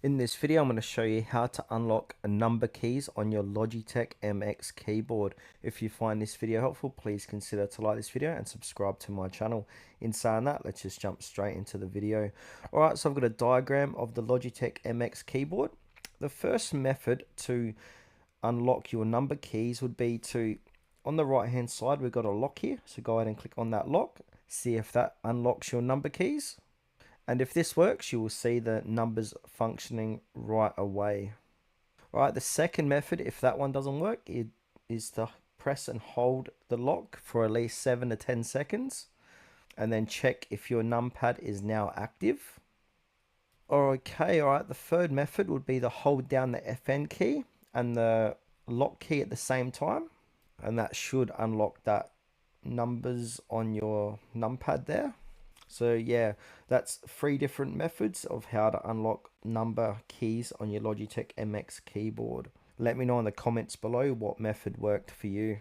In this video, I'm going to show you how to unlock number keys on your Logitech MX keyboard. If you find this video helpful, please consider to like this video and subscribe to my channel. In saying that, let's just jump straight into the video. Alright, so I've got a diagram of the Logitech MX keyboard. The first method to unlock your number keys would be to, on the right hand side, we've got a lock here. So go ahead and click on that lock. See if that unlocks your number keys. And if this works, you will see the numbers functioning right away. All right, the second method, if that one doesn't work, it is to press and hold the lock for at least 7 to 10 seconds. And then check if your numpad is now active. Okay, all right, the third method would be to hold down the FN key and the lock key at the same time. And that should unlock that numbers on your numpad there. So yeah, that's 3 different methods of how to unlock number keys on your Logitech MX keyboard. Let me know in the comments below what method worked for you.